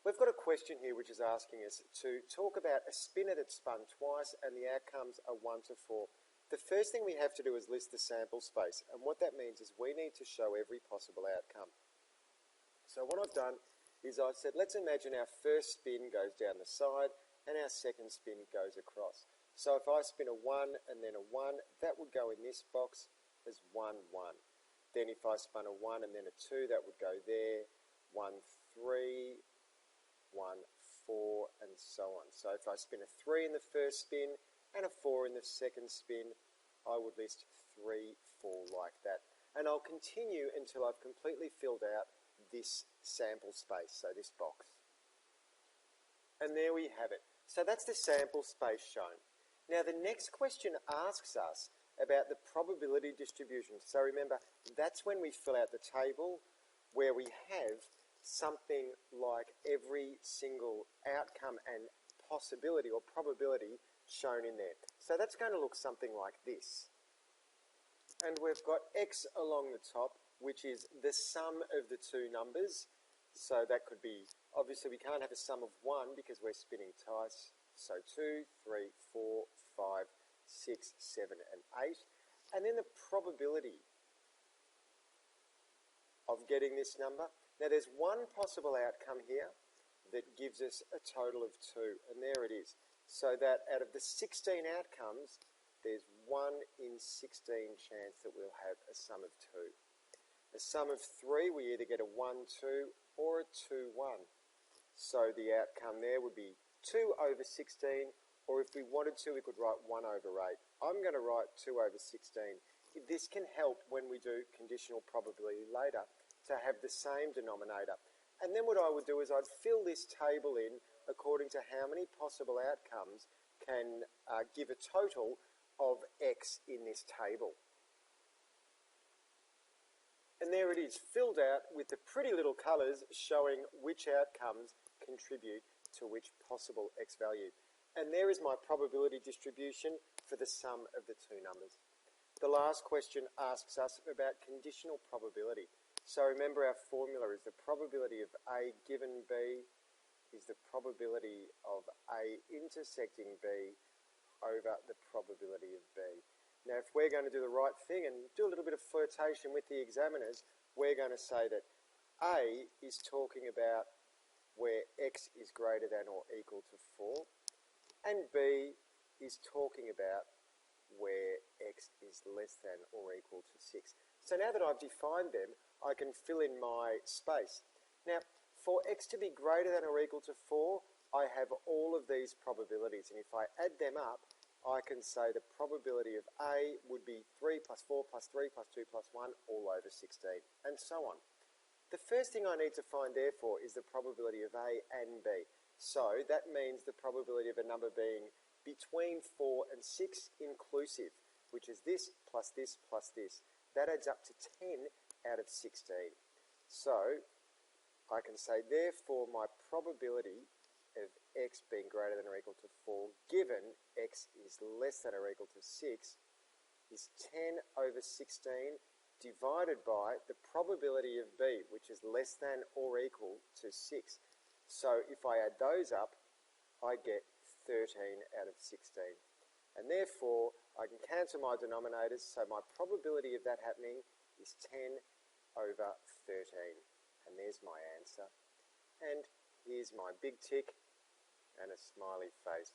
We've got a question here which is asking us to talk about a spinner that's spun twice and the outcomes are 1 to 4. The first thing we have to do is list the sample space, and what that means is we need to show every possible outcome. So what I've done is I've said, let's imagine our first spin goes down the side and our second spin goes across. So if I spin a 1 and then a 1, that would go in this box as 1, 1. Then if I spun a 1 and then a 2, that would go there, 1, 3, 1, 4, and so on. So if I spin a 3 in the first spin and a 4 in the second spin, I would list 3, 4 like that. And I'll continue until I've completely filled out this sample space, so this box. And there we have it. So that's the sample space shown. Now the next question asks us about the probability distribution. So remember, that's when we fill out the table where we have something like every single outcome and possibility or probability shown in there. So that's going to look something like this. And we've got x along the top, which is the sum of the two numbers. So that could be, obviously we can't have a sum of 1 because we're spinning twice. So 2, 3, 4, 5, 6, 7, and 8. And then the probability of getting this number. Now there's one possible outcome here that gives us a total of 2, and there it is. So that out of the 16 outcomes, there's 1 in 16 chance that we'll have a sum of 2. A sum of 3, we either get a 1, 2 or a 2, 1. So the outcome there would be 2 over 16, or if we wanted to, we could write 1 over 8. I'm going to write 2 over 16. This can help when we do conditional probability later to have the same denominator. And then what I would do is I'd fill this table in according to how many possible outcomes can give a total of x in this table. And there it is, filled out with the pretty little colours showing which outcomes contribute to which possible x value. And there is my probability distribution for the sum of the two numbers. The last question asks us about conditional probability. So remember, our formula is the probability of A given B is the probability of A intersecting B over the probability of B. Now if we're going to do the right thing and do a little bit of flirtation with the examiners, we're going to say that A is talking about where x is greater than or equal to 4, and B is talking about where x is less than or equal to 6. So now that I've defined them, I can fill in my space. Now, for x to be greater than or equal to 4, I have all of these probabilities, and if I add them up, I can say the probability of A would be 3 plus 4 plus 3 plus 2 plus 1 all over 16, and so on. The first thing I need to find, therefore, is the probability of A and B. So that means the probability of a number being between 4 and 6 inclusive, which is this plus this plus this. That adds up to 10 out of 16. So I can say, therefore, my probability of x being greater than or equal to 4, given x is less than or equal to 6, is 10 over 16 divided by the probability of b, which is less than or equal to 6. So if I add those up, I get 13 out of 16. And therefore, I can cancel my denominators, so my probability of that happening is 10 over 13. And there's my answer. And here's my big tick and a smiley face.